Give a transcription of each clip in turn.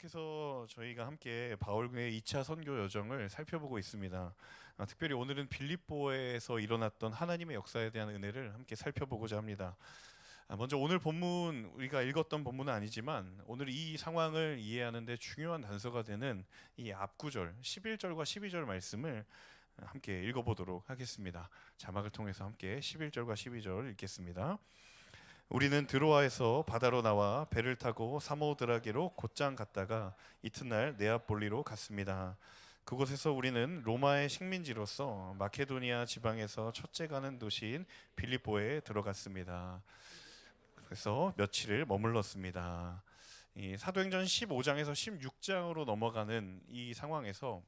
계속해서 저희가 함께 바울의 2차 선교 여정을 살펴보고 있습니다. 특별히 오늘은 빌립보에서 일어났던 하나님의 역사에 대한 은혜를 함께 살펴보고자 합니다. 먼저 오늘 본문, 우리가 읽었던 본문은 아니지만 오늘 이 상황을 이해하는 데 중요한 단서가 되는 이 앞구절 11절과 12절 말씀을 함께 읽어보도록 하겠습니다. 자막을 통해서 함께 11절과 12절 읽겠습니다. 우리는 드로아에서 바다로 나와 배를 타고 사모드라게로 곧장 갔다가 이튿날 네아폴리로 갔습니다. 그곳에서 우리는 로마의 식민지로서 마케도니아 지방에서 첫째 가는 도시인 빌립보에 들어갔습니다. 그래서 며칠을 머물렀습니다. 이 사도행전 15장에서 16장으로 넘어가는 이 상황에서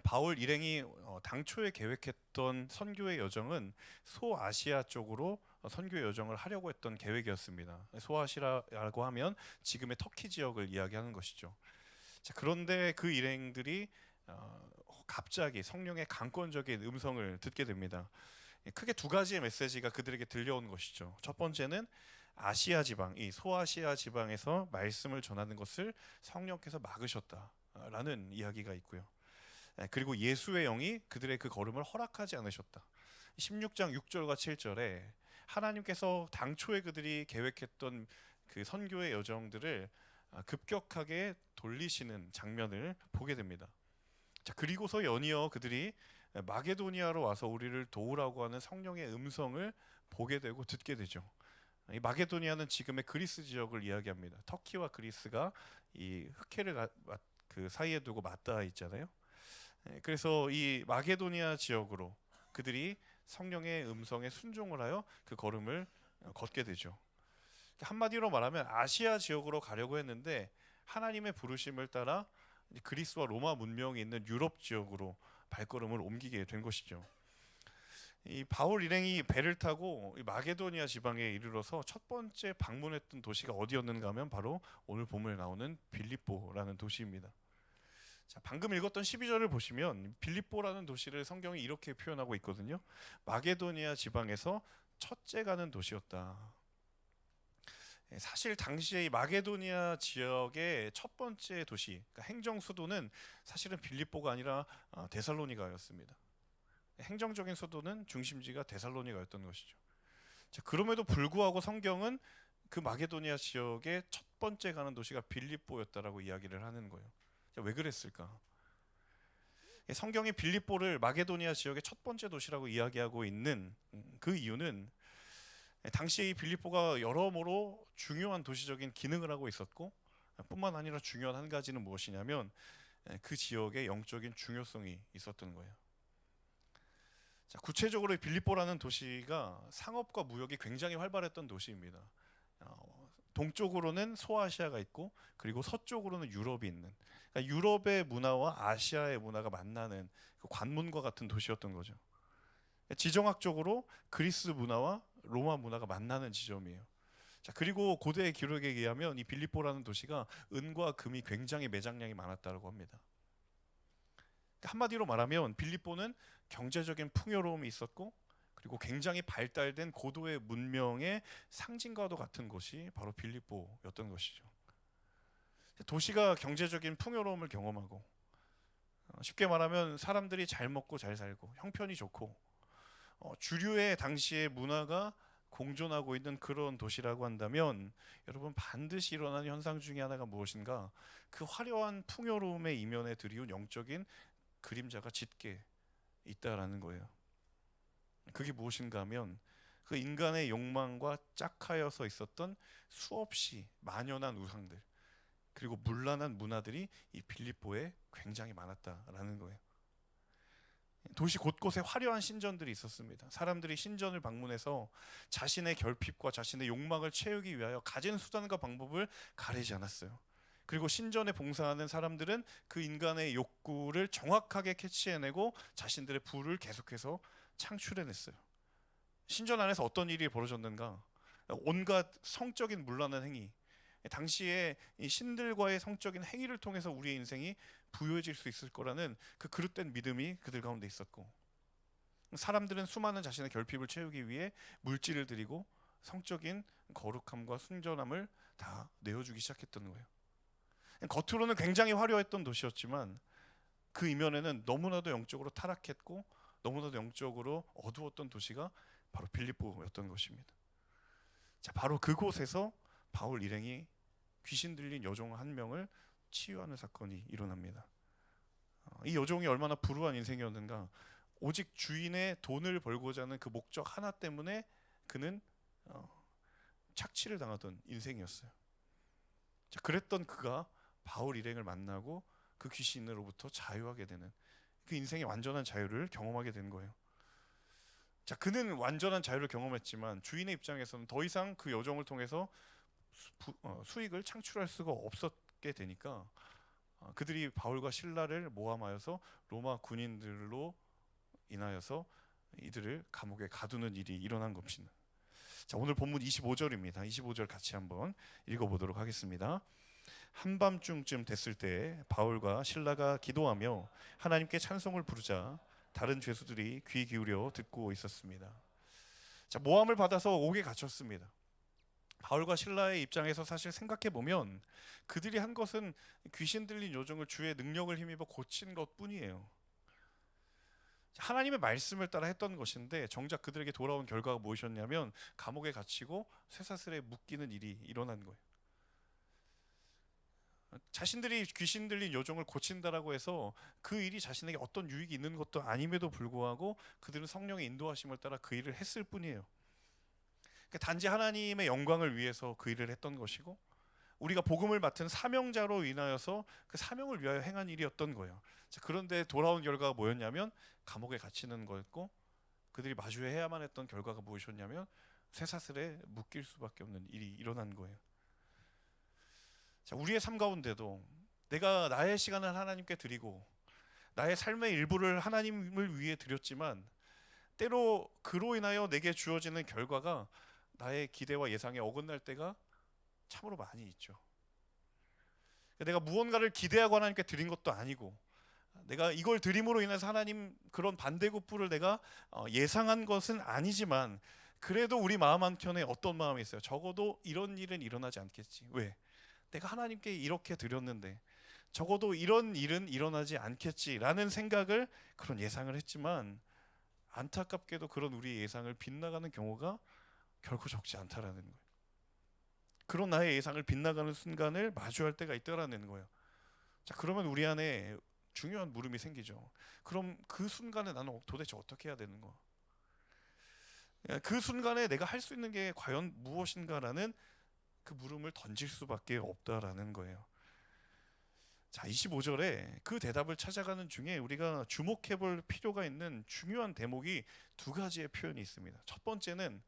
바울 일행이 당초에 계획했던 선교의 여정은 소아시아 쪽으로 선교 여정을 하려고 했던 계획이었습니다. 소아시아라고 하면 지금의 터키 지역을 이야기하는 것이죠. 자, 그런데 그 일행들이 갑자기 성령의 강권적인 음성을 듣게 됩니다. 크게 두 가지의 메시지가 그들에게 들려온 것이죠. 첫 번째는 아시아 지방, 이 소아시아 지방에서 말씀을 전하는 것을 성령께서 막으셨다라는 이야기가 있고요. 그리고 예수의 영이 그들의 그 걸음을 허락하지 않으셨다. 16장 6절과 7절에 하나님께서 당초에 그들이 계획했던 그 선교의 여정들을 급격하게 돌리시는 장면을 보게 됩니다. 자, 그리고서 연이어 그들이 마게도니아로 와서 우리를 도우라고 하는 성령의 음성을 보게 되고 듣게 되죠. 이 마게도니아는 지금의 그리스 지역을 이야기합니다. 터키와 그리스가 이 흑해를 그 사이에 두고 맞닿아 있잖아요. 그래서 이 마게도니아 지역으로 그들이 성령의 음성에 순종을 하여 그 걸음을 걷게 되죠. 한마디로 말하면 아시아 지역으로 가려고 했는데 하나님의 부르심을 따라 그리스와 로마 문명이 있는 유럽 지역으로 발걸음을 옮기게 된 것이죠. 이 바울 일행이 배를 타고 이 마게도니아 지방에 이르러서 첫 번째 방문했던 도시가 어디였는가 하면 바로 오늘 본문에 나오는 빌립보라는 도시입니다. 자, 방금 읽었던 12절을 보시면 빌립보라는 도시를 성경이 이렇게 표현하고 있거든요. 마게도니아 지방에서 첫째 가는 도시였다. 사실 당시에 이 마게도니아 지역의 첫 번째 도시, 그러니까 행정 수도는 사실은 빌립보가 아니라 데살로니가였습니다. 행정적인 수도는 중심지가 데살로니가였던 것이죠. 자, 그럼에도 불구하고 성경은 그 마게도니아 지역의 첫 번째 가는 도시가 빌립보였다라고 이야기를 하는 거예요. 자, 왜 그랬을까? 성경이 빌립보를 마게도니아 지역의 첫 번째 도시라고 이야기하고 있는 그 이유는 당시 이 빌립보가 여러모로 중요한 도시적인 기능을 하고 있었고, 뿐만 아니라 중요한 한 가지는 무엇이냐면 그 지역의 영적인 중요성이 있었던 거예요. 자, 구체적으로 빌립보라는 도시가 상업과 무역이 굉장히 활발했던 도시입니다. 동쪽으로는 소아시아가 있고 그리고 서쪽으로는 유럽이 있는, 그러니까 유럽의 문화와 아시아의 문화가 만나는 그 관문과 같은 도시였던 거죠. 지정학적으로 그리스 문화와 로마 문화가 만나는 지점이에요. 자, 그리고 고대의 기록에 의하면 이 빌립보라는 도시가 은과 금이 굉장히 매장량이 많았다고 합니다. 한마디로 말하면 빌립보는 경제적인 풍요로움이 있었고 그리고 굉장히 발달된 고도의 문명의 상징과도 같은 곳이 바로 빌립보였던 것이죠. 도시가 경제적인 풍요로움을 경험하고 쉽게 말하면 사람들이 잘 먹고 잘 살고 형편이 좋고 주류의 당시의 문화가 공존하고 있는 그런 도시라고 한다면 여러분 반드시 일어나는 현상 중에 하나가 무엇인가? 그 화려한 풍요로움의 이면에 드리운 영적인 그림자가 짙게 있다라는 거예요. 그게 무엇인가 하면 그 인간의 욕망과 짝하여서 있었던 수없이 만연한 우상들 그리고 문란한 문화들이 이 빌립보에 굉장히 많았다라는 거예요. 도시 곳곳에 화려한 신전들이 있었습니다. 사람들이 신전을 방문해서 자신의 결핍과 자신의 욕망을 채우기 위하여 가진 수단과 방법을 가리지 않았어요. 그리고 신전에 봉사하는 사람들은 그 인간의 욕구를 정확하게 캐치해내고 자신들의 부를 계속해서 창출해냈어요. 신전 안에서 어떤 일이 벌어졌는가? 온갖 성적인 문란한 행위, 당시에 이 신들과의 성적인 행위를 통해서 우리의 인생이 부유해질 수 있을 거라는 그 그릇된 믿음이 그들 가운데 있었고, 사람들은 수많은 자신의 결핍을 채우기 위해 물질을 드리고 성적인 거룩함과 순전함을 다 내어주기 시작했던 거예요. 겉으로는 굉장히 화려했던 도시였지만 그 이면에는 너무나도 영적으로 타락했고 너무나도 영적으로 어두웠던 도시가 바로 빌립보였던 것입니다. 자, 바로 그곳에서 바울 일행이 귀신 들린 여종 한 명을 치유하는 사건이 일어납니다. 이 여종이 얼마나 불우한 인생이었는가. 오직 주인의 돈을 벌고자 하는 그 목적 하나 때문에 그는 착취를 당하던 인생이었어요. 자, 그랬던 그가 바울 일행을 만나고 그 귀신으로부터 자유하게 되는, 그 인생의 완전한 자유를 경험하게 된 거예요. 자, 그는 완전한 자유를 경험했지만 주인의 입장에서는 더 이상 그 여종을 통해서 수익을 창출할 수가 없었게 되니까 그들이 바울과 실라를 모함하여서 로마 군인들로 인하여서 이들을 감옥에 가두는 일이 일어난 것입니다. 자, 오늘 본문 25절입니다. 25절 같이 한번 읽어보도록 하겠습니다. 한밤중쯤 됐을 때 바울과 실라가 기도하며 하나님께 찬송을 부르자 다른 죄수들이 귀 기울여 듣고 있었습니다. 자, 모함을 받아서 옥에 갇혔습니다. 바울과 실라의 입장에서 사실 생각해 보면 그들이 한 것은 귀신 들린 여종을 주의 능력을 힘입어 고친 것뿐이에요. 하나님의 말씀을 따라 했던 것인데 정작 그들에게 돌아온 결과가 무엇이었냐면 감옥에 갇히고 쇠사슬에 묶이는 일이 일어난 거예요. 자신들이 귀신 들린 여종을 고친다라고 해서 그 일이 자신에게 어떤 유익이 있는 것도 아님에도 불구하고 그들은 성령의 인도하심을 따라 그 일을 했을 뿐이에요. 단지 하나님의 영광을 위해서 그 일을 했던 것이고 우리가 복음을 맡은 사명자로 인하여서 그 사명을 위하여 행한 일이었던 거예요. 자, 그런데 돌아온 결과가 뭐였냐면 감옥에 갇히는 거였고 그들이 마주해야만 했던 결과가 무엇이었냐면 쇠사슬에 묶일 수밖에 없는 일이 일어난 거예요. 자, 우리의 삶 가운데도 내가 나의 시간을 하나님께 드리고 나의 삶의 일부를 하나님을 위해 드렸지만 때로 그로 인하여 내게 주어지는 결과가 나의 기대와 예상에 어긋날 때가 참으로 많이 있죠. 내가 무언가를 기대하고 하나님께 드린 것도 아니고 내가 이걸 드림으로 인해서 하나님 그런 반대급부를 내가 예상한 것은 아니지만 그래도 우리 마음 한켠에 어떤 마음이 있어요. 적어도 이런 일은 일어나지 않겠지. 왜? 내가 하나님께 이렇게 드렸는데 적어도 이런 일은 일어나지 않겠지라는 생각을, 그런 예상을 했지만 안타깝게도 그런 우리의 예상을 빗나가는 경우가 결코 적지 않다라는 거예요. 그런 나의 예상을 빗나가는 순간을 마주할 때가 있다라는 거예요. 자, 그러면 우리 안에 중요한 물음이 생기죠. 그럼 그 순간에 나는 도대체 어떻게 해야 되는 거야? 그 순간에 내가 할 수 있는 게 과연 무엇인가라는 그 물음을 던질 수밖에 없다라는 거예요. 자, 25절에 그 대답을 찾아가는 중에 우리가 주목해 볼 필요가 있는 중요한 대목이 두 가지의 표현이 있습니다. 첫 번째는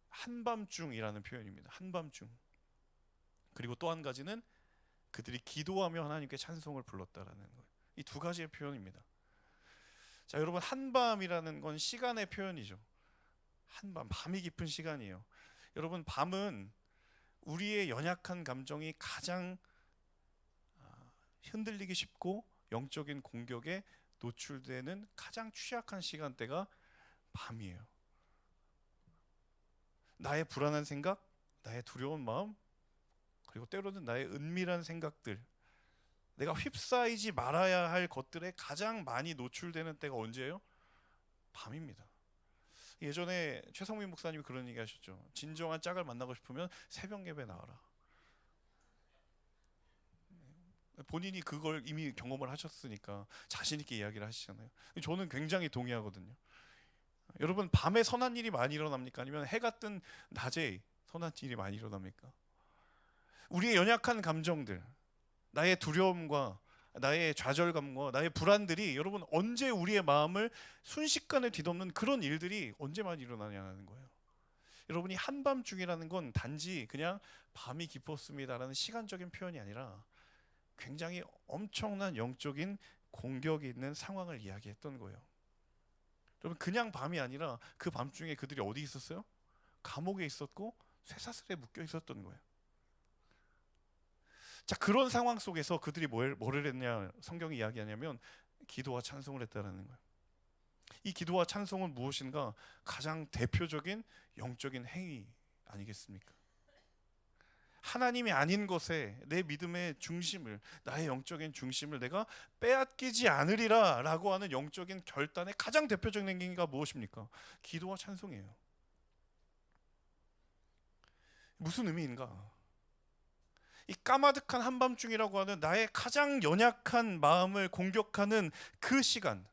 한밤중이라는 표현입니다. 한밤중. 그리고 또 한 가지는 그들이 기도하며 하나님께 찬송을 불렀다라는 거예요. 이 두 가지의 표현입니다. 자, 여러분, 한밤이라는 건 시간의 표현이죠. 한밤, 밤이 깊은 시간이에요. 여러분, 밤은 우리의 연약한 감정이 가장 흔들리기 쉽고 영적인 공격에 노출되는 가장 취약한 시간대가 밤이에요. 나의 불안한 생각, 나의 두려운 마음, 그리고 때로는 나의 은밀한 생각들, 내가 휩싸이지 말아야 할 것들에 가장 많이 노출되는 때가 언제예요? 밤입니다. 예전에 최성민 목사님이 그런 얘기 하셨죠. 진정한 짝을 만나고 싶으면 새벽 예배 나와라. 본인이 그걸 이미 경험을 하셨으니까 자신 있게 이야기를 하시잖아요. 저는 굉장히 동의하거든요. 여러분, 밤에 선한 일이 많이 일어납니까? 아니면 해가 뜬 낮에 선한 일이 많이 일어납니까? 우리의 연약한 감정들, 나의 두려움과 나의 좌절감과 나의 불안들이 여러분 언제 우리의 마음을 순식간에 뒤덮는 그런 일들이 언제 많이 일어나냐는 거예요. 여러분이 한밤중이라는 건 단지 그냥 밤이 깊었습니다라는 시간적인 표현이 아니라 굉장히 엄청난 영적인 공격이 있는 상황을 이야기했던 거예요. 여러분, 그냥 밤이 아니라 그 밤중에 그들이 어디 있었어요? 감옥에 있었고 쇠사슬에 묶여 있었던 거예요. 자, 그런 상황 속에서 그들이 뭐를 했냐 성경이 이야기하냐면 기도와 찬송을 했다라는 거예요. 이 기도와 찬송은 무엇인가? 가장 대표적인 영적인 행위 아니겠습니까? 하나님이 아닌 것에 내 믿음의 중심을, 나의 영적인 중심을 내가 빼앗기지 않으리라 라고 하는 영적인 결단의 가장 대표적인 행위가 무엇입니까? 기도와 찬송이에요. 무슨 의미인가? 이 까마득한 한밤중이라고 하는 나의 가장 연약한 마음을 공격하는 그 시간,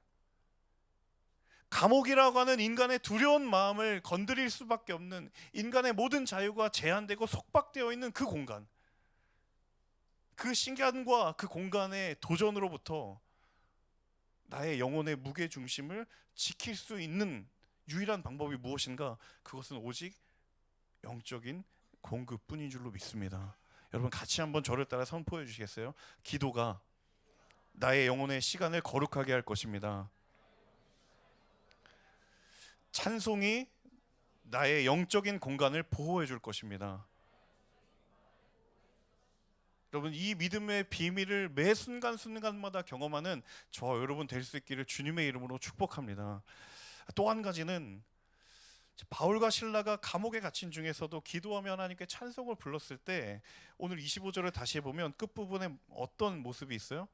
감옥이라고 하는 인간의 두려운 마음을 건드릴 수밖에 없는, 인간의 모든 자유가 제한되고 속박되어 있는 그 공간, 그 시간과 그 공간의 도전으로부터 나의 영혼의 무게중심을 지킬 수 있는 유일한 방법이 무엇인가? 그것은 오직 영적인 공급뿐인 줄로 믿습니다. 여러분 같이 한번 저를 따라 선포해 주시겠어요? 기도가 나의 영혼의 시간을 거룩하게 할 것입니다. 찬송이 나의 영적인 공간을 보호해 줄 것입니다. 여러분, 이 믿음의 비밀을 매 순간순간마다 경험하는 저와 여러분 될 수 있기를 주님의 이름으로 축복합니다. 또 한 가지는 바울과 실라가 감옥에 갇힌 중에서도 기도하며 하나님께 찬송을 불렀을 때, 오늘 25절을 다시 해보면 끝부분에 어떤 모습이 있어요?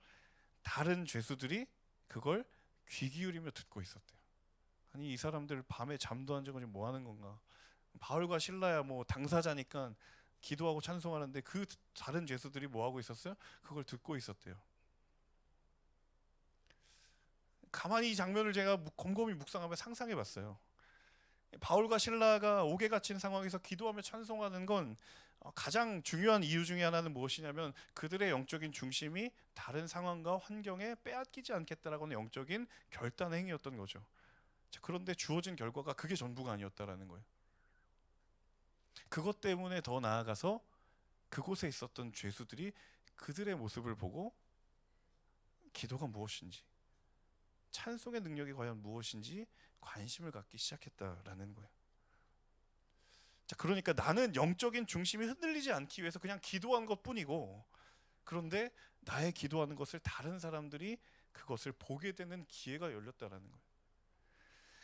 다른 죄수들이 그걸 귀 기울이며 듣고 있었대요. 아니, 이 사람들 밤에 잠도 안 자고 지금 뭐 하는 건가? 바울과 실라야 뭐 당사자니까 기도하고 찬송하는데 그 다른 죄수들이 뭐 하고 있었어요? 그걸 듣고 있었대요. 가만히 이 장면을 제가 곰곰이 묵상하며 상상해 봤어요. 바울과 실라가 옥에 갇힌 상황에서 기도하며 찬송하는 건 가장 중요한 이유 중에 하나는 무엇이냐면, 그들의 영적인 중심이 다른 상황과 환경에 빼앗기지 않겠다라고 하는 영적인 결단 행위였던 거죠. 그런데 주어진 결과가 그게 전부가 아니었다라는 거예요. 그것 때문에 더 나아가서 그곳에 있었던 죄수들이 그들의 모습을 보고 기도가 무엇인지, 찬송의 능력이 과연 무엇인지 관심을 갖기 시작했다라는 거예요. 자, 그러니까 나는 영적인 중심이 흔들리지 않기 위해서 그냥 기도한 것뿐이고, 그런데 나의 기도하는 것을 다른 사람들이 그것을 보게 되는 기회가 열렸다라는 거예요.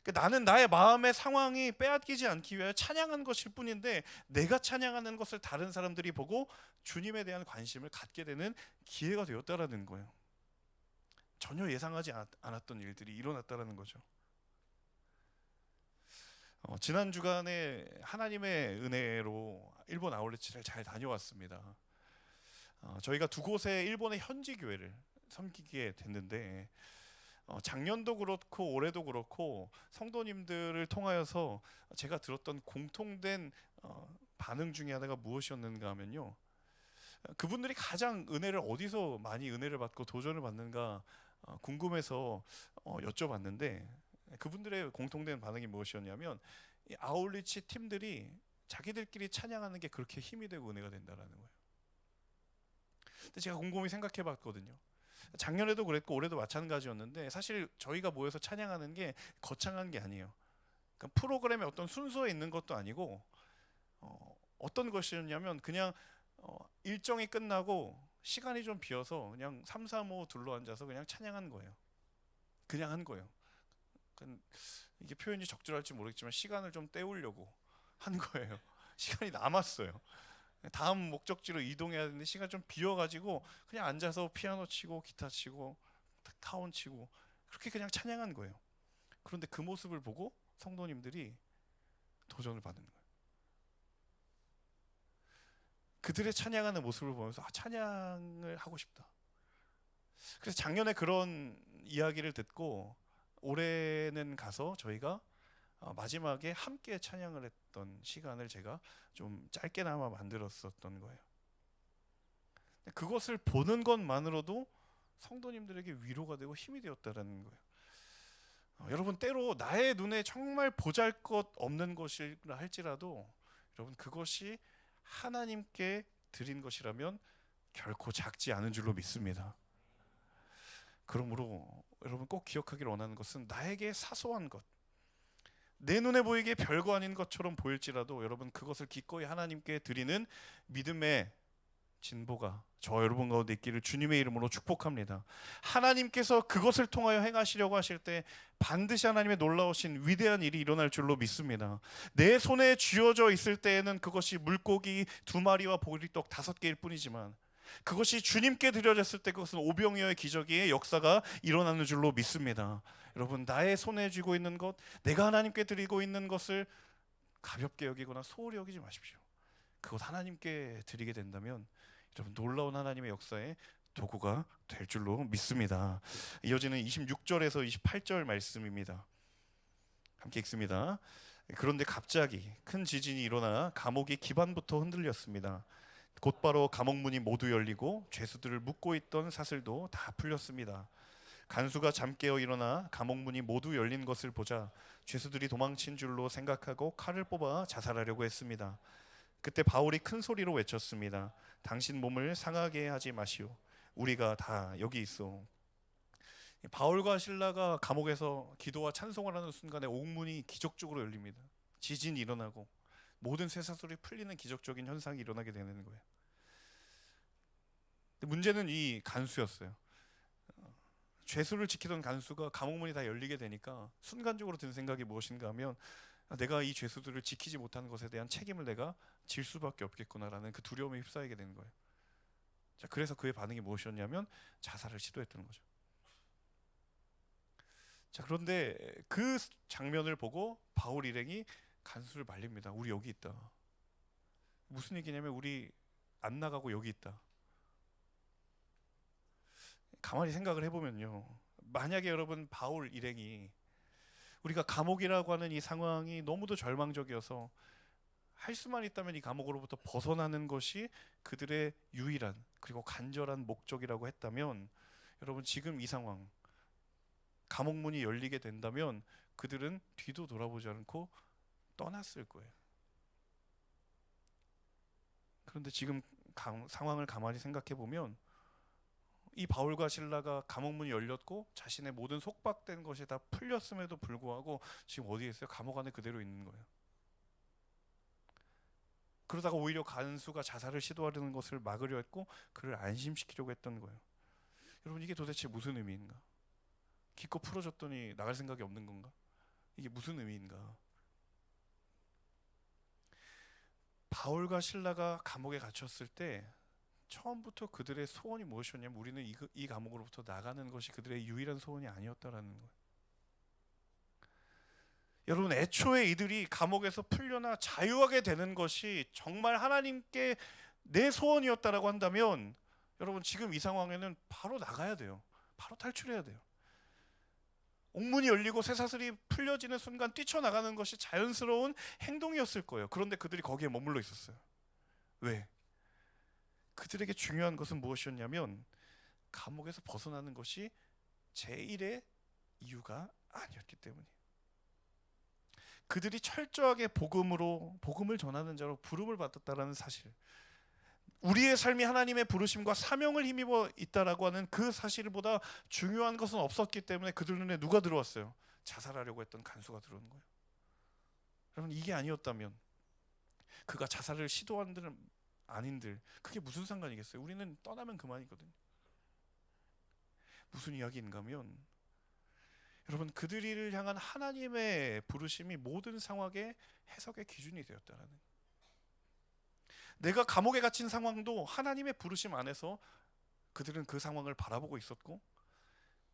그러니까 나는 나의 마음의 상황이 빼앗기지 않기 위해 찬양한 것일 뿐인데, 내가 찬양하는 것을 다른 사람들이 보고 주님에 대한 관심을 갖게 되는 기회가 되었다라는 거예요. 전혀 예상하지 않았던 일들이 일어났다라는 거죠. 지난 주간에 하나님의 은혜로 일본 아울렛을 잘 다녀왔습니다. 저희가 두 곳의 일본의 현지 교회를 섬기게 됐는데, 작년도 그렇고 올해도 그렇고 성도님들을 통하여서 제가 들었던 공통된 반응 중에 하나가 무엇이었는가 하면요, 그분들이 가장 은혜를 어디서 많이 은혜를 받고 도전을 받는가 궁금해서 여쭤봤는데, 그분들의 공통된 반응이 무엇이었냐면, 이 아울리치 팀들이 자기들끼리 찬양하는 게 그렇게 힘이 되고 은혜가 된다라는 거예요. 근데 제가 곰곰이 생각해 봤거든요. 작년에도 그랬고 올해도 마찬가지였는데, 사실 저희가 모여서 찬양하는 게 거창한 게 아니에요. 그러니까 프로그램의 어떤 순서에 있는 것도 아니고, 어떤 것이었냐면 그냥 일정이 끝나고 시간이 좀 비어서 그냥 3, 4, 5 둘러앉아서 그냥 찬양한 거예요. 그냥 한 거예요. 이게 표현이 적절할지 모르겠지만 시간을 좀 때우려고 한 거예요. 시간이 남았어요. 다음 목적지로 이동해야 되는데 시간 좀 비어가지고 그냥 앉아서 피아노 치고 기타 치고 타원 치고 그렇게 그냥 찬양한 거예요. 그런데 그 모습을 보고 성도님들이 도전을 받는 거예요. 그들의 찬양하는 모습을 보면서 찬양을 하고 싶다. 그래서 작년에 그런 이야기를 듣고 올해는 가서 저희가 마지막에 함께 찬양을 했던 시간을 제가 좀 짧게나마 만들었었던 거예요. 그것을 보는 것만으로도 성도님들에게 위로가 되고 힘이 되었다라는 거예요. 여러분, 때로 나의 눈에 정말 보잘것없는 것이라 할지라도 여러분, 그것이 하나님께 드린 것이라면 결코 작지 않은 줄로 믿습니다. 그러므로 여러분 꼭 기억하기를 원하는 것은, 나에게 사소한 것, 내 눈에 보이기에 별거 아닌 것처럼 보일지라도 여러분 그것을 기꺼이 하나님께 드리는 믿음의 진보가 저 여러분 가운데 있기를 주님의 이름으로 축복합니다. 하나님께서 그것을 통하여 행하시려고 하실 때 반드시 하나님의 놀라우신 위대한 일이 일어날 줄로 믿습니다. 내 손에 쥐어져 있을 때에는 그것이 물고기 2마리와 보리떡 5개일 뿐이지만, 그것이 주님께 드려졌을 때 그것은 오병이어의 기적의 역사가 일어나는 줄로 믿습니다. 여러분, 나의 손에 쥐고 있는 것, 내가 하나님께 드리고 있는 것을 가볍게 여기거나 소홀히 여기지 마십시오. 그것 하나님께 드리게 된다면 여러분, 놀라운 하나님의 역사에 도구가 될 줄로 믿습니다. 이어지는 26절에서 28절 말씀입니다. 함께 읽습니다. 그런데 갑자기 큰 지진이 일어나 감옥의 기반부터 흔들렸습니다. 곧바로 감옥 문이 모두 열리고 죄수들을 묶고 있던 사슬도 다 풀렸습니다. 간수가 잠 깨어 일어나 감옥 문이 모두 열린 것을 보자 죄수들이 도망친 줄로 생각하고 칼을 뽑아 자살하려고 했습니다. 그때 바울이 큰 소리로 외쳤습니다. 당신 몸을 상하게 하지 마시오. 우리가 다 여기 있어. 바울과 실라가 감옥에서 기도와 찬송을 하는 순간에 옥문이 기적적으로 열립니다. 지진이 일어나고 모든 쇠사슬이 풀리는 기적적인 현상이 일어나게 되는 거예요. 근데 문제는 이 간수였어요. 죄수를 지키던 간수가 감옥문이 다 열리게 되니까 순간적으로 든 생각이 무엇인가 하면, 내가 이 죄수들을 지키지 못하는 것에 대한 책임을 내가 질 수밖에 없겠구나라는 그 두려움에 휩싸이게 되는 거예요. 자, 그래서 그의 반응이 무엇이었냐면 자살을 시도했던 거죠. 자, 그런데 그 장면을 보고 바울 일행이 간수를 말립니다. 우리 여기 있다. 무슨 얘기냐면 우리 안 나가고 여기 있다. 가만히 생각을 해보면요, 만약에 여러분 바울 일행이, 우리가 감옥이라고 하는 이 상황이 너무도 절망적이어서 할 수만 있다면 이 감옥으로부터 벗어나는 것이 그들의 유일한 그리고 간절한 목적이라고 했다면, 여러분 지금 이 상황, 감옥 문이 열리게 된다면 그들은 뒤도 돌아보지 않고 떠났을 거예요. 그런데 지금 상황을 가만히 생각해 보면 이 바울과 실라가 감옥 문이 열렸고 자신의 모든 속박된 것이 다 풀렸음에도 불구하고 지금 어디에 있어요? 감옥 안에 그대로 있는 거예요. 그러다가 오히려 간수가 자살을 시도하려는 것을 막으려 했고 그를 안심시키려고 했던 거예요. 여러분, 이게 도대체 무슨 의미인가? 기껏 풀어줬더니 나갈 생각이 없는 건가? 이게 무슨 의미인가? 바울과 실라가 감옥에 갇혔을 때 처음부터 그들의 소원이 무엇이었냐면, 우리는 이 감옥으로부터 나가는 것이 그들의 유일한 소원이 아니었다라는 거예요. 여러분, 애초에 이들이 감옥에서 풀려나 자유하게 되는 것이 정말 하나님께 내 소원이었다라고 한다면, 여러분 지금 이 상황에는 바로 나가야 돼요. 바로 탈출해야 돼요. 옥문이 열리고 쇠사슬이 풀려지는 순간 뛰쳐나가는 것이 자연스러운 행동이었을 거예요. 그런데 그들이 거기에 머물러 있었어요. 왜? 그들에게 중요한 것은 무엇이었냐면, 감옥에서 벗어나는 것이 제1의 이유가 아니었기 때문이에요. 그들이 철저하게 복음을 전하는 자로 부름을 받았다라는 사실, 우리의 삶이 하나님의 부르심과 사명을 힘입어 있다라고 하는 그 사실보다 중요한 것은 없었기 때문에 그들 눈에 누가 들어왔어요? 자살하려고 했던 간수가 들어오는 거예요. 여러분, 이게 아니었다면, 그가 자살을 시도한 들은 아닌들, 그게 무슨 상관이겠어요? 우리는 떠나면 그만이거든요. 무슨 이야기인가 하면, 여러분 그들을 향한 하나님의 부르심이 모든 상황의 해석의 기준이 되었다라는 거예요. 내가 감옥에 갇힌 상황도 하나님의 부르심 안에서 그들은 그 상황을 바라보고 있었고,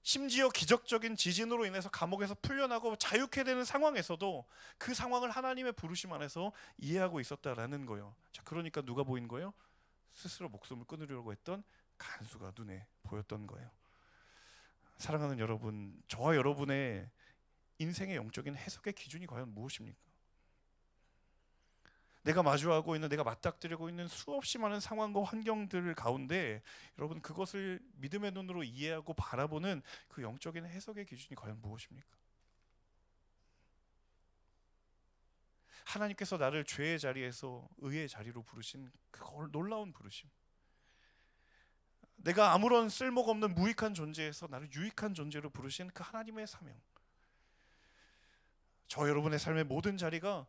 심지어 기적적인 지진으로 인해서 감옥에서 풀려나고 자유케 되는 상황에서도 그 상황을 하나님의 부르심 안에서 이해하고 있었다라는 거예요. 자, 그러니까 누가 보인 거예요? 스스로 목숨을 끊으려고 했던 간수가 눈에 보였던 거예요. 사랑하는 여러분, 저와 여러분의 인생의 영적인 해석의 기준이 과연 무엇입니까? 내가 마주하고 있는, 내가 맞닥뜨리고 있는 수없이 많은 상황과 환경들 가운데 여러분 그것을 믿음의 눈으로 이해하고 바라보는 그 영적인 해석의 기준이 과연 무엇입니까? 하나님께서 나를 죄의 자리에서 의의 자리로 부르신 그 놀라운 부르심, 내가 아무런 쓸모가 없는 무익한 존재에서 나를 유익한 존재로 부르신 그 하나님의 사명, 저 여러분의 삶의 모든 자리가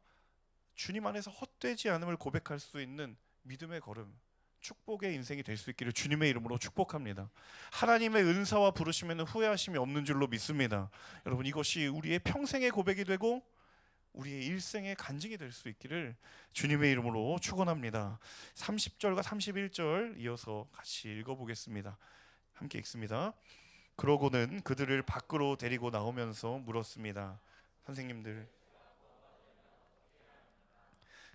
주님 안에서 헛되지 않음을 고백할 수 있는 믿음의 걸음, 축복의 인생이 될 수 있기를 주님의 이름으로 축복합니다. 하나님의 은사와 부르심에는 후회하심이 없는 줄로 믿습니다. 여러분, 이것이 우리의 평생의 고백이 되고 우리의 일생의 간증이 될 수 있기를 주님의 이름으로 축원합니다. 30절과 31절 이어서 같이 읽어보겠습니다. 함께 읽습니다. 그러고는 그들을 밖으로 데리고 나오면서 물었습니다. 선생님들,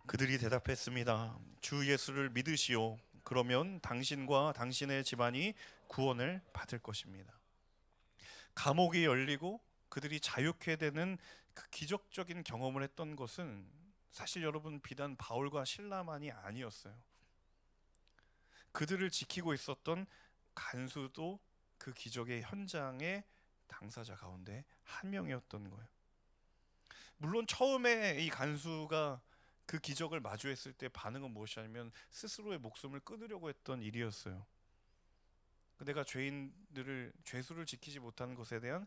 그들이 대답했습니다. 주 예수를 믿으시오. 그러면 당신과 당신의 집안이 구원을 받을 것입니다. 감옥이 열리고 그들이 자유케 되는 그 기적적인 경험을 했던 것은 사실 여러분 비단 바울과 실라만이 아니었어요. 그들을 지키고 있었던 간수도 그 기적의 현장의 당사자 가운데 한 명이었던 거예요. 물론 처음에 이 간수가 그 기적을 마주했을 때 반응은 무엇이냐면 스스로의 목숨을 끊으려고 했던 일이었어요. 내가 죄인들을 죄수를 지키지 못하는 것에 대한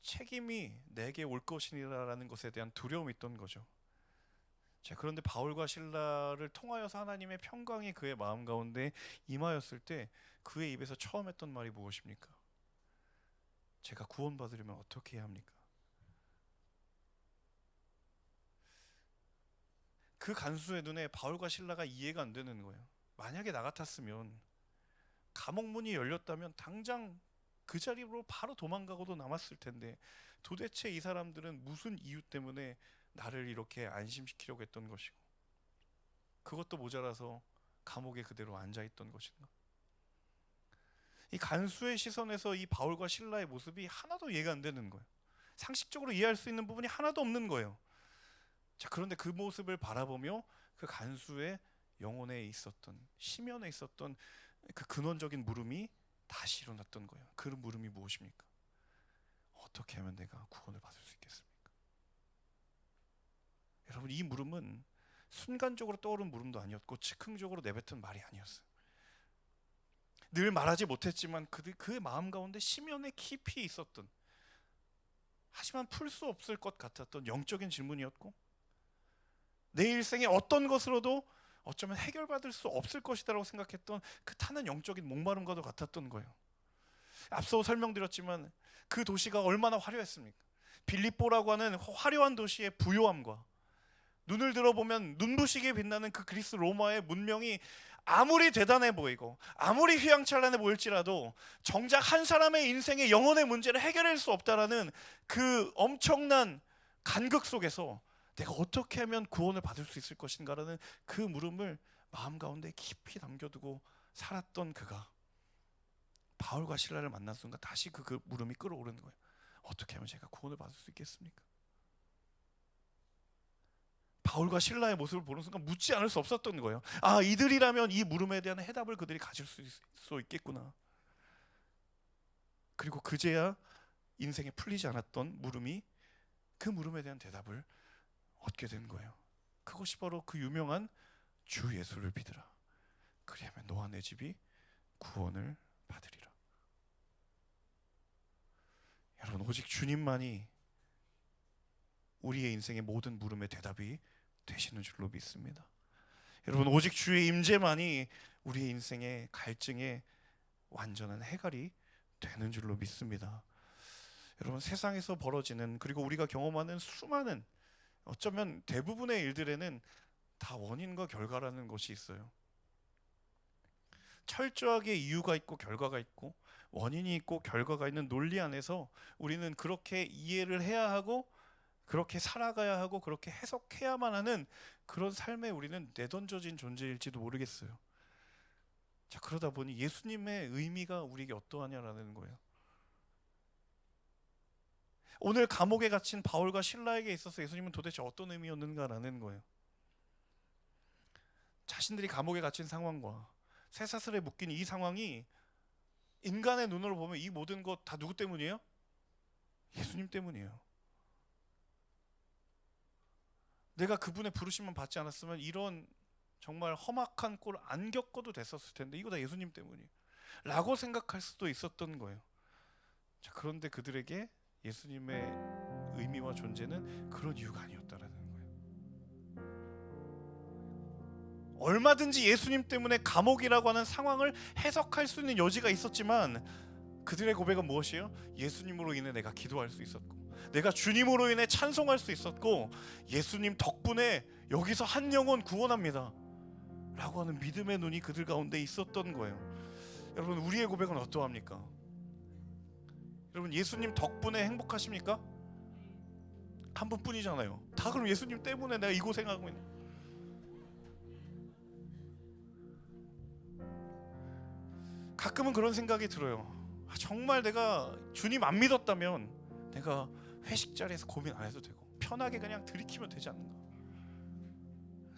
책임이 내게 올 것이라는 것에 대한 두려움이 있던 거죠. 자, 그런데 바울과 실라를 통하여서 하나님의 평강이 그의 마음 가운데 임하였을 때 그의 입에서 처음 했던 말이 무엇입니까? 제가 구원받으려면 어떻게 해야 합니까? 그 간수의 눈에 바울과 실라가 이해가 안 되는 거예요. 만약에 나 같았으면 감옥 문이 열렸다면 당장 그 자리로 바로 도망가고도 남았을 텐데 도대체 이 사람들은 무슨 이유 때문에 나를 이렇게 안심시키려고 했던 것이고 그것도 모자라서 감옥에 그대로 앉아있던 것인가? 이 간수의 시선에서 이 바울과 실라의 모습이 하나도 이해가 안 되는 거예요. 상식적으로 이해할 수 있는 부분이 하나도 없는 거예요. 자, 그런데 그 모습을 바라보며 그 간수의 영혼에 있었던, 심연에 있었던 그 근원적인 물음이 다시 일어났던 거예요. 그 물음이 무엇입니까? 어떻게 하면 내가 구원을 받을 수 있겠습니까? 여러분, 이 물음은 순간적으로 떠오른 물음도 아니었고 즉흥적으로 내뱉은 말이 아니었어요. 늘 말하지 못했지만 그의 마음 가운데 심연에 깊이 있었던, 하지만 풀 수 없을 것 같았던 영적인 질문이었고 내 일생에 어떤 것으로도 어쩌면 해결받을 수 없을 것이라고 생각했던 그 타는 영적인 목마름과도 같았던 거예요. 앞서 설명드렸지만 그 도시가 얼마나 화려했습니까? 빌립보라고 하는 화려한 도시의 부요함과 눈을 들어보면 눈부시게 빛나는 그 그리스 로마의 문명이 아무리 대단해 보이고 아무리 휘황찬란해 보일지라도 정작 한 사람의 인생의 영혼의 문제를 해결할 수 없다라는 그 엄청난 간극 속에서 내가 어떻게 하면 구원을 받을 수 있을 것인가라는 그 물음을 마음 가운데 깊이 남겨두고 살았던 그가 바울과 실라를 만난 순간 다시 그 물음이 끓어오르는 거예요. 어떻게 하면 제가 구원을 받을 수 있겠습니까? 바울과 실라의 모습을 보는 순간 묻지 않을 수 없었던 거예요. 아, 이들이라면 이 물음에 대한 해답을 그들이 가질 수 있겠구나. 그리고 그제야 인생에 풀리지 않았던 물음이 그 물음에 대한 대답을 얻게 된 거예요. 그것이 바로 그 유명한 주 예수를 믿으라. 그리하면 너와 내 집이 구원을 받으리라. 여러분, 오직 주님만이 우리의 인생의 모든 물음의 대답이 되시는 줄로 믿습니다. 여러분, 오직 주의 임재만이 우리의 인생의 갈증의 완전한 해결이 되는 줄로 믿습니다. 여러분, 세상에서 벌어지는 그리고 우리가 경험하는 수많은 어쩌면 대부분의 일들에는 다 원인과 결과라는 것이 있어요. 철저하게 이유가 있고 결과가 있고 원인이 있고 결과가 있는 논리 안에서 우리는 그렇게 이해를 해야 하고 그렇게 살아가야 하고 그렇게 해석해야만 하는 그런 삶에 우리는 내던져진 존재일지도 모르겠어요. 자, 그러다 보니 예수님의 의미가 우리에게 어떠하냐라는 거예요. 오늘 감옥에 갇힌 바울과 실라에게 있어서 예수님은 도대체 어떤 의미였는가라는 거예요. 자신들이 감옥에 갇힌 상황과 쇠사슬에 묶인 이 상황이 인간의 눈으로 보면 이 모든 것 다 누구 때문이에요? 예수님 때문이에요. 내가 그분의 부르심만 받지 않았으면 이런 정말 험악한 꼴 안 겪어도 됐었을 텐데 이거 다 예수님 때문이에요 라고 생각할 수도 있었던 거예요. 자, 그런데 그들에게 예수님의 의미와 존재는 그런 이유가 아니었다라는 거예요. 얼마든지 예수님 때문에 감옥이라고 하는 상황을 해석할 수 있는 여지가 있었지만 그들의 고백은 무엇이에요? 예수님으로 인해 내가 기도할 수 있었고, 내가 주님으로 인해 찬송할 수 있었고, 예수님 덕분에 여기서 한 영혼 구원합니다 라고 하는 믿음의 눈이 그들 가운데 있었던 거예요. 여러분, 우리의 고백은 어떠합니까? 여러분, 예수님 덕분에 행복하십니까? 한 분뿐이잖아요. 다 그럼 예수님 때문에 내가 이 고생하고 있는. 가끔은 그런 생각이 들어요. 정말 내가 주님 안 믿었다면 내가 회식 자리에서 고민 안 해도 되고 편하게 그냥 들이키면 되지 않는가?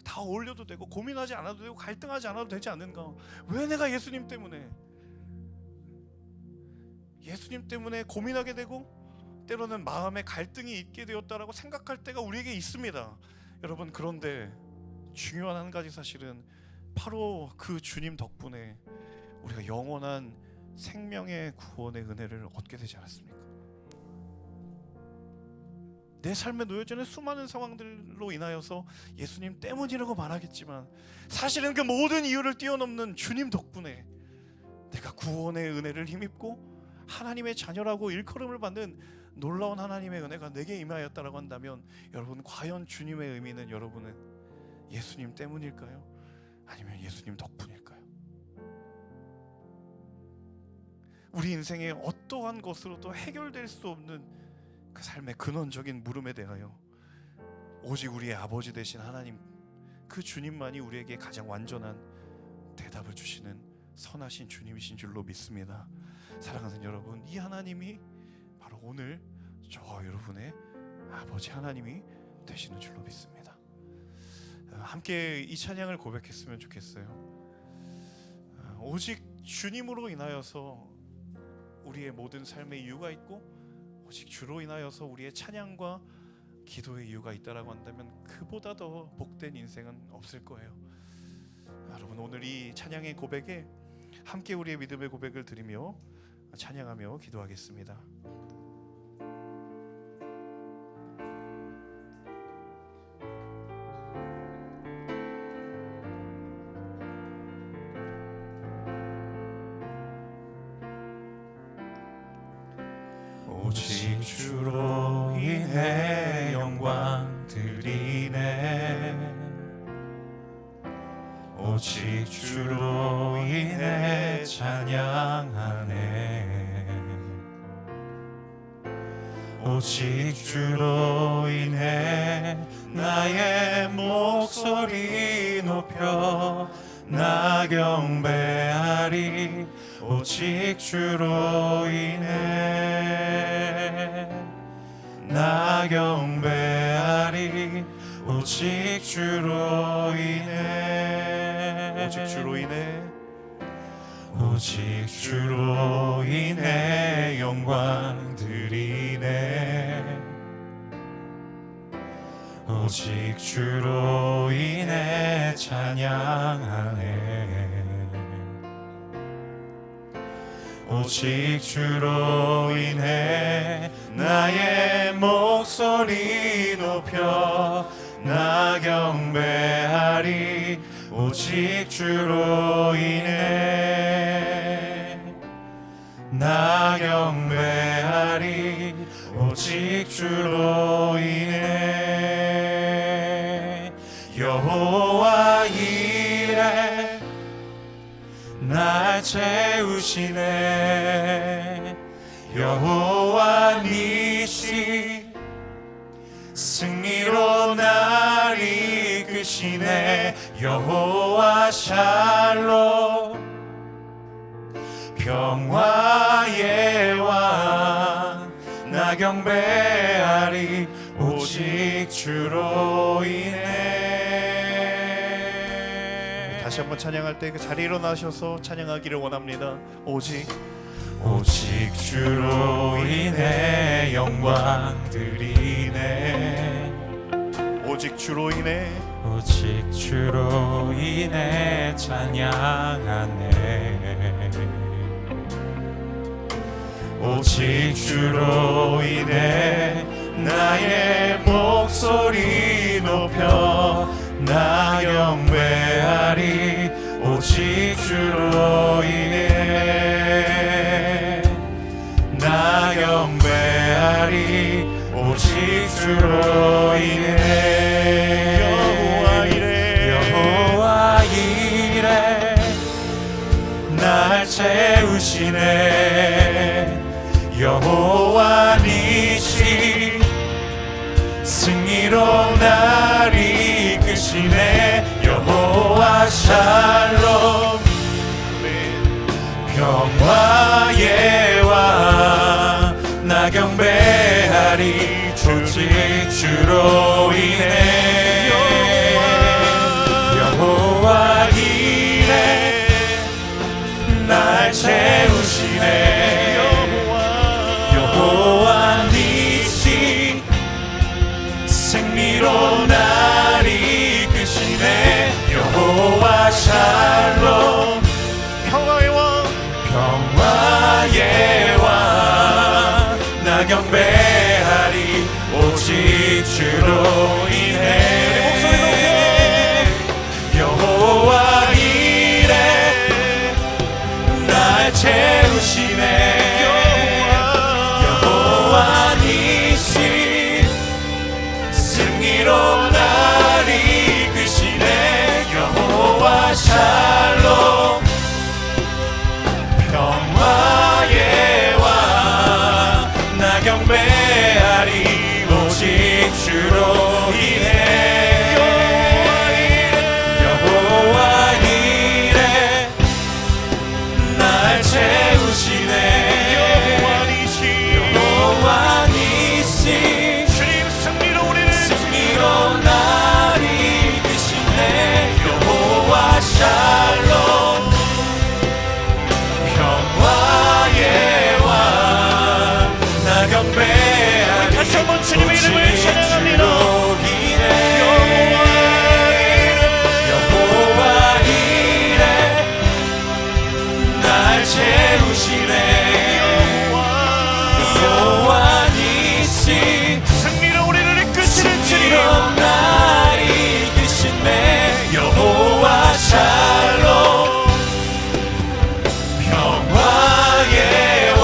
다 어울려도 되고 고민하지 않아도 되고 갈등하지 않아도 되지 않는가? 왜 내가 예수님 때문에 고민하게 되고 때로는 마음에 갈등이 있게 되었다라고 생각할 때가 우리에게 있습니다. 여러분, 그런데 중요한 한 가지 사실은 바로 그 주님 덕분에 우리가 영원한 생명의 구원의 은혜를 얻게 되지 않았습니까? 내 삶에 놓여져 있는 수많은 상황들로 인하여서 예수님 때문이라고 말하겠지만 사실은 그 모든 이유를 뛰어넘는 주님 덕분에 내가 구원의 은혜를 힘입고 하나님의 자녀라고 일컬음을 받는 놀라운 하나님의 은혜가 내게 임하였다라고 한다면, 여러분, 과연 주님의 의미는 여러분은 예수님 때문일까요? 아니면 예수님 덕분일까요? 우리 인생의 어떠한 것으로도 해결될 수 없는 그 삶의 근원적인 물음에 대하여 오직 우리의 아버지 되신 하나님, 그 주님만이 우리에게 가장 완전한 대답을 주시는 선하신 주님이신 줄로 믿습니다. 사랑하는 여러분, 이 하나님이 바로 오늘 저 여러분의 아버지 하나님이 되시는 줄로 믿습니다. 함께 이 찬양을 고백했으면 좋겠어요. 오직 주님으로 인하여서 우리의 모든 삶의 이유가 있고, 오직 주로 인하여서 우리의 찬양과 기도의 이유가 있다라고 한다면 그보다 더 복된 인생은 없을 거예요. 여러분, 오늘 이 찬양의 고백에 함께 우리의 믿음의 고백을 드리며 찬양하며 기도하겠습니다. 오직 주로 인해 영광 드리네. 오직 주로 인해 찬양하네. 오직 주로 인해 나의 목소리 높여 나 경배하리. 오직 주로 인해 나 경배하리. 오직 주로 인해 오직 주로 인해 오직 주로 인해 영광 드리네. 오직 주로 인해 찬양하네. 오직 주로 인해 나의 목소리 높여 나 경배하리. 오직 주로 인해 나 경배하리. 오직 주로 인해 여호와 이레 날 채우시네. 여호와 니시 승리로 날 이끄시네. 여호와 샬롬 평화의 왕 나 경배하리. 오직 주로 인해. 다시 한번 찬양할 때 그 자리에 일어나셔서 찬양하기를 원합니다. 오직 주로 인해 영광 드리네. 오직 주로 인해 오직 주로 인해 찬양하네. 오직 주로 인해 나의 목소리 높여 나 나 경배하리 오직 주로 인해 나 경배하리 오직 주로 인해 여호와 이래 날 채우시네 여호와 니시 승리로 날 이끄시네 여호와 샬롬 평화의 왕 나 경배하리 오직 주로 인해 여호와 이래 날 채우시네 여호와 니시 승리로 날 이끄시네 여호와 샬롬 평화의 왕 평화의 왕 나 경배하리 오직 주로 인해 여호와 이래 날 채우시네 여호와 니시 승리로 날 이끄시네 여호와 샬롬 평화의 왕 나 경배하리 오직 주로 인해 여호와 이래 날 채우시네 여호와 니시 주님 승리로 우리를 승리로 날 이끄시네 여호와 샬롬 평화의 왕 나 경배하리 다시 한번 주님의 이름을 찬양합니다. 여호와 이래 날 채우시네 여호와 니시 승리로 우리를 이끄시는 주님 승리로 날 이끄시네 여호와 샬롬 평화의 왕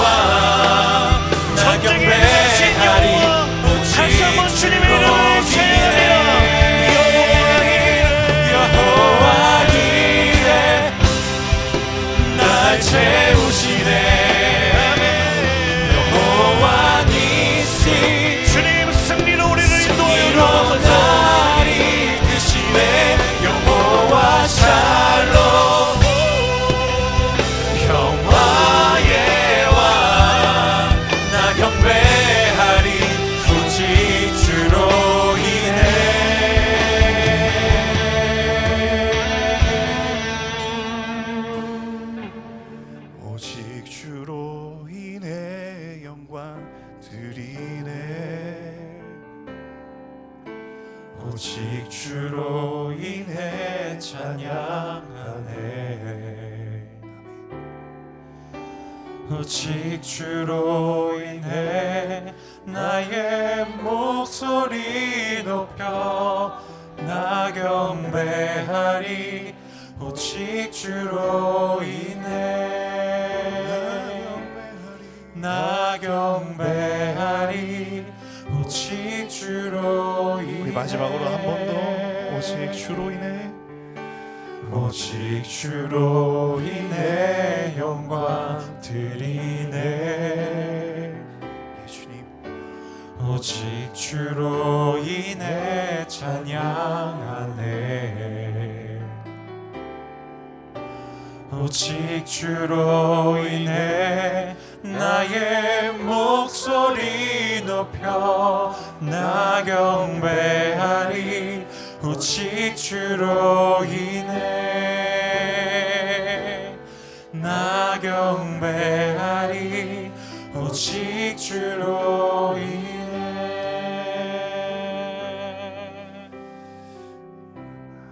나 경배하리 다시 한번 주님의 이름을 찬양합니다. 여호와 이래 날 채우시네 여호와 니시 주님 승리로 우리를 인도하여 승리로 주옵소서. 날 이끄시네 여호와 샬롬 평화의 왕 나 경배하리 오직 주로 인해 오직 주로 인해 영광 드리네 오직 주로 인해 찬양하네 오직 주로 인해 나의 목소리 높여 나 경배하리 오직 주로 인해 나 경배하리 오직 주로 인해 우리 마지막으로 한 번 더 오직 주로 인해 오직 주로 인해 영광 드리네 예, 주님 오직 주로 인해 찬양하네 오직 주로 인해 나의 목소리 높여 나 경배하리 오직 주로 인해 나 경배하리 오직 주로 인해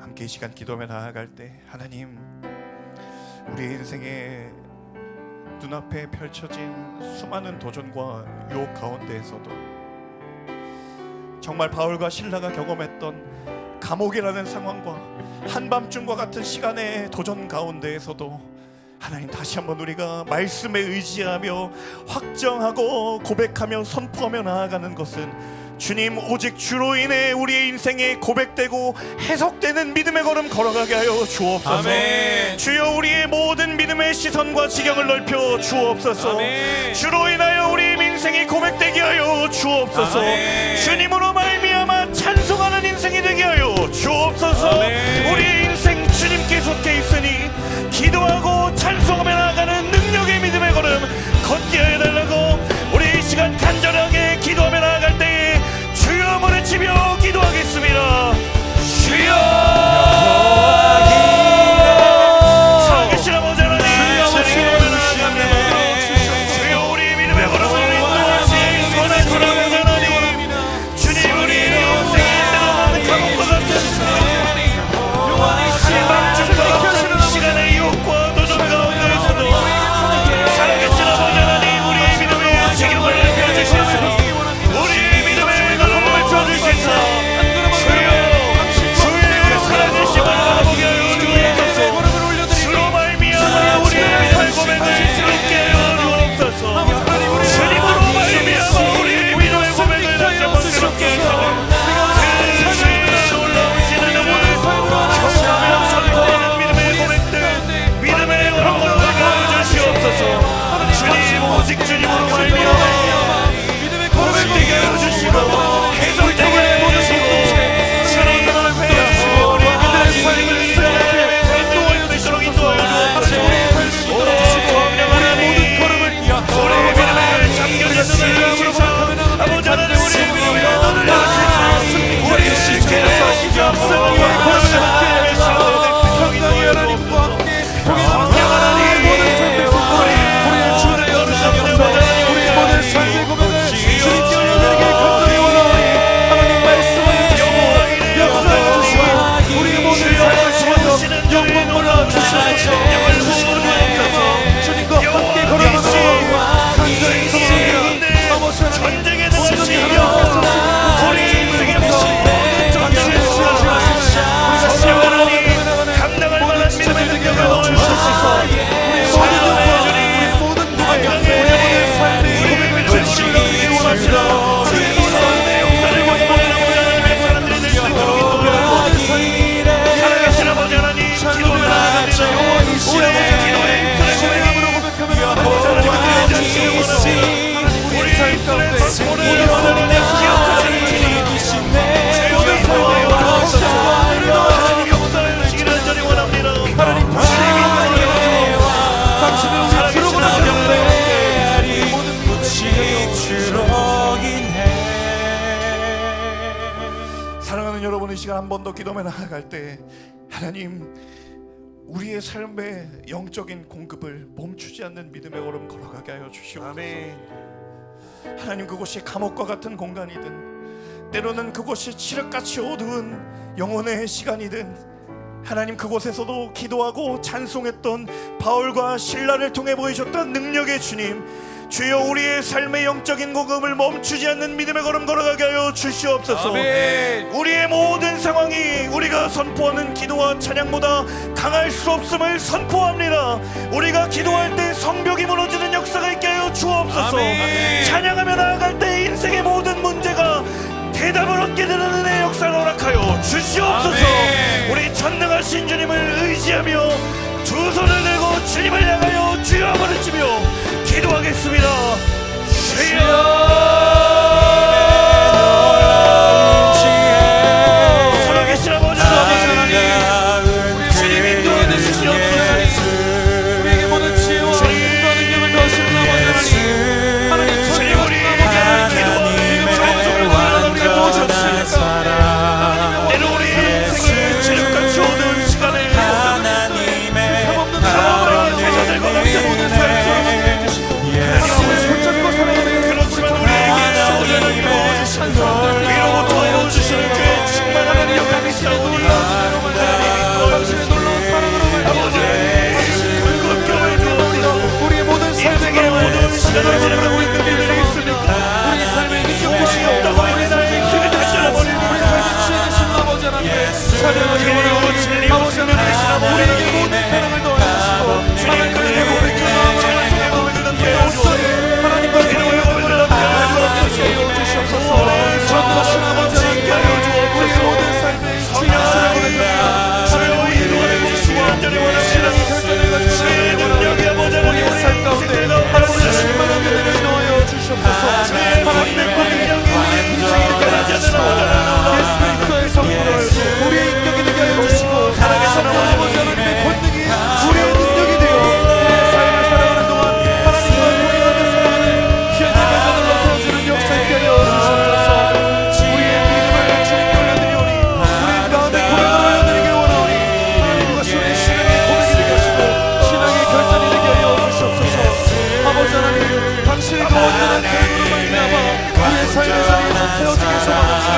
함께 이 시간 기도하며 나아갈 때 하나님 우리의 인생에 눈앞에 펼쳐진 수많은 도전과 유혹 가운데에서도 정말 바울과 실라가 경험했던 감옥이라는 상황과 한밤중과 같은 시간의 도전 가운데에서도 하나님, 다시 한번 우리가 말씀에 의지하며 확정하고 고백하며 선포하며 나아가는 것은 주님, 오직 주로 인해 우리의 인생에 고백되고 해석되는 믿음의 걸음 걸어가게 하여 주옵소서. 아멘. 주여, 우리의 모든 믿음의 시선과 지경을 넓혀 주옵소서. 아멘. 주로 인하여 우리의 인생이 고백되게 하여 주옵소서. 아멘. 주님으로 말미암아 찬송하는 인생이 되게 하여 주옵소서. 아멘. 우리의 인생 주님께 속해 있으니 기도하고 찬송하며 나아가는 능력의 믿음의 걸음 걷게 해달라고 우리 이 시간 간절하게 기도하며 나아갈 때에 주여 부르치며 기도하겠습니다. 주여, 살아계신 아버지 하나님, 기도하며 나아갑니다. 주여, 우리 믿음의 걸음을 인도하시 선한 아버지 하나님, 주님, 우리 인생에 따라가는 감옥과 같은 한밤중과 같은 시간의 유혹과 도전 가운데에서도 살아계신 아버지 하나님, 우리의 믿음의 지경을 넓혀주시옵소서. 우리의 믿음의 걸음을 펴주시옵소서. 주여, 주의 살아계심을 바라보게 하여 주옵소서. 주로 말미암아 우리의 믿음의 고백을 새롭게 하여 주옵소서. 주님으로 말미암아 우리의 믿음의 고백을 다시 한번 새롭게 하여 그 주의 올라오시는 경험하며 선포하는 믿음의 고백들, 믿음의 걸음을 걸어 주시옵소서. 주님, 오직 주님으로 말미암아 고백되게 하여 주시고 해석되게 하여 주시고 주님을 회하시고 우리 믿음의 삶을 인도할 수 있도록 인도하여 주옵소서. 오 성령 하나님, 우리의 믿음을 잠겨주시는 주시소. 아버지 하나님, 우리의 믿음에 눈을 여시소. 우리의 기도하시지 없으니 전쟁의 능력이여 우리 인생의 모든 전쟁을 성령 하나님, 감당할 만한 믿음의 능력을 넣어주시소서. 사랑하는 주님, 건강의 삶이 고백을 주시기 원하시라. 주의 놀라운 내 역사를 원하는 아버지 하나님의 사람들이 될 수 있도록 인도하옵소서. 살아계신 아버지 하나님, 기도를 나아갑니다. 우리의 기도의 인사를 고백하며 아버지 하나님을 드려주시기 원하옵소서. 우리 삶의 선포를 하나님의 기억하시는 주님, 죄를 인도하여 주옵소서. 하나님 역사를 주시기를 간절히 원합니다. 하나님 인도하여 주옵소서. 살아계신 아버지 하나님, 모든 것이 주로 인해. 사랑하는 여러분, 이 시간 한 번 더 기도하며 나아갈 때 하나님, 우리의 삶의 영적인 공급을 멈추지 않는 믿음의 걸음 걸어가게 하여 주시옵소서. 하나님, 그곳이 감옥과 같은 공간이든 때로는 그곳이 칠흑같이 어두운 영혼의 시간이든 하나님, 그곳에서도 기도하고 찬송했던 바울과 실라를 통해 보이셨던 능력의 주님, 주여, 우리의 삶의 영적인 공급을 멈추지 않는 믿음의 걸음 걸어가게 하여 주시옵소서. 아멘. 우리의 모든 상황이 우리가 선포하는 기도와 찬양보다 강할 수 없음을 선포합니다. 우리가 기도할 때 성벽이 무너지는 역사가 있게 하여 주옵소서. 아멘. 찬양하며 나아갈 때 인생의 모든 문제가 대답을 얻게 되는 은혜의 역사를 허락하여 주시옵소서. 아멘. 우리 전능하신 주님을 의지하며 두 손을 들고 주님을 향하여 주여 부르치며 기도하겠습니다. 주여, 살아계신 아버지 하나님, 주님 인도해 주시옵소서. 우리에게 모든 지혜와 능력을 더하시는 아버지 하나님, 주님, 우리에게 기도와 찬송을 원하는 우리가 모셨습니다. 때로 우리의 인생을 칠흑같이 어두운 시간에 세상들과 같은 모든 삶을 그렇지만 우리에게 아버지 하나님, 위로부터 해주시는 그의 충만한 영향이 있사오니 당신의 놀라운 사랑으로 아버지 불꽃 주옵소서. 인생의 모든 시간을 지나가고 있는 일들이 있습니까? 우리 삶에 이것이 없다고 하니 나의 인생을 다시 알아버리는 우리 삶을 취해주시는 아버지 하나님, 찬양하기 원하오니 아버지 하나님 우리에게 모든 사랑을 더하시고 하나님의 고백과 하나님과 사랑을 주시옵소서. 전도하신 아버지 하나님 우리의 모든 삶에 신앙을 신앙이 결정해가지고 우리의 삶 가운데 하나님의 충만한 은혜를 넣어 주시옵소서. 하나님의 고백이 우리의 인생이 되게 하시고 예수 그리스도의 성품을 우리의 인격이 되게 하여 주시고 살아계신 아버지 하나님의 권능이 우리의 능력이 되어 우리의 삶을 살아가는 동안 하나님과 동행하며 살아가는 귀한 예배자를 세워주는 역사 있게 하여 주시옵소서. 우리의 믿음을 주님께 올려드리오니 우리의 가운데 고백을 올려드리기를 원하오니 하나님과 우리의 신앙의 고백이 되게 하시고 신앙의 결단이 되게 하여 주시옵소서. 아버지 하나님 당신의 그 온전한 사랑으로 말미암아 우리의 삶의 자리에서 세워지게 소망합니다.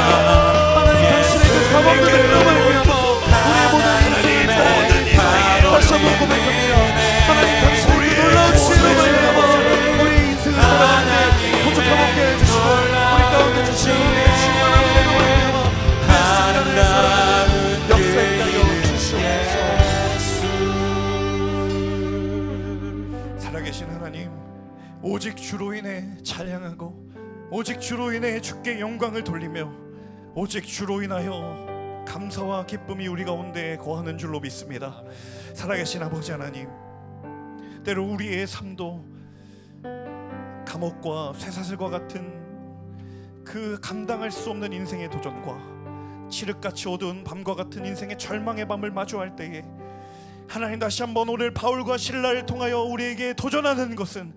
하나님 당신의 그 감옥의 은혜로 말미암아 우리의 모든 인생을 살아가는 다시 한번 고백합니다. 하나님 당신의 그 놀라운 지혜로 말미암아 우리의 인생을 살아가는데 부족함 없게 해주시고 우리 가운데 주시는 우리의 충만한 은혜로 말미암아 그 순간을 살아가는 역사 있게 하여 주시옵소서. 살아계신 하나님, 오직 주로 인해 찬양하고 오직 주로 인해 주께 영광을 돌리며 오직 주로 인하여 감사와 기쁨이 우리 가운데 거하는 줄로 믿습니다. 살아계신 아버지 하나님, 때로 우리의 삶도 감옥과 쇠사슬과 같은 그 감당할 수 없는 인생의 도전과 칠흑같이 어두운 밤과 같은 인생의 절망의 밤을 마주할 때에 하나님 다시 한번 오늘 바울과 실라를 통하여 우리에게 도전하는 것은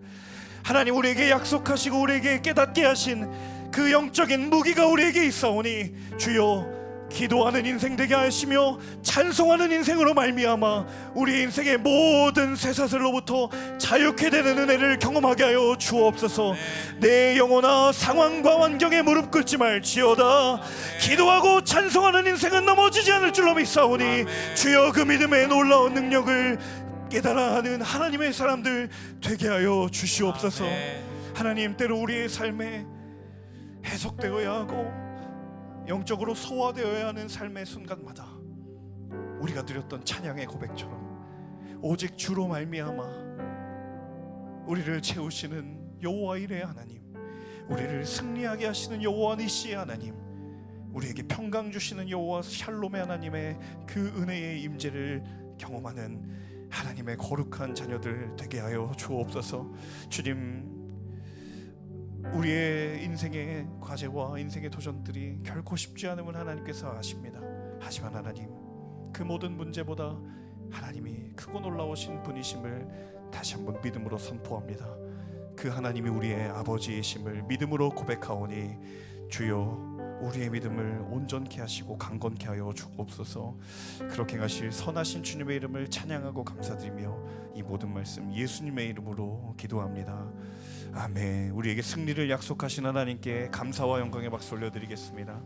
하나님 우리에게 약속하시고 우리에게 깨닫게 하신 그 영적인 무기가 우리에게 있사오니 주여 기도하는 인생 되게 하시며 찬송하는 인생으로 말미암아 우리 인생의 모든 쇠사슬로부터 자유케 되는 은혜를 경험하게 하여 주옵소서. 내 영혼아 상황과 환경에 무릎 꿇지 말지어다. 기도하고 찬송하는 인생은 넘어지지 않을 줄로 믿사오니 주여 그 믿음의 놀라운 능력을 깨달아 하는 하나님의 사람들 되게 하여 주시옵소서. 하나님 때로 우리의 삶에 해석되어야 하고 영적으로 소화되어야 하는 삶의 순간마다 우리가 드렸던 찬양의 고백처럼 오직 주로 말미암아 우리를 채우시는 여호와 이레의 하나님, 우리를 승리하게 하시는 여호와 니시의 하나님, 우리에게 평강 주시는 여호와 샬롬의 하나님의 그 은혜의 임재를 경험하는 하나님의 거룩한 자녀들 되게 하여 주옵소서. 주님, 우리의 인생의 과제와 인생의 도전들이 결코 쉽지 않음을 하나님께서 아십니다. 하지만 하나님, 그 모든 문제보다 하나님이 크고 놀라우신 분이심을 다시 한번 믿음으로 선포합니다. 그 하나님이 우리의 아버지이심을 믿음으로 고백하오니 주여 우리의 믿음을 온전케 하시고 강건케 하여 주옵소서. 그렇게 하실 선하신 주님의 이름을 찬양하고 감사드리며 이 모든 말씀 예수님의 이름으로 기도합니다. 아멘. 우리에게 승리를 약속하신 하나님께 감사와 영광의 박수 올려드리겠습니다.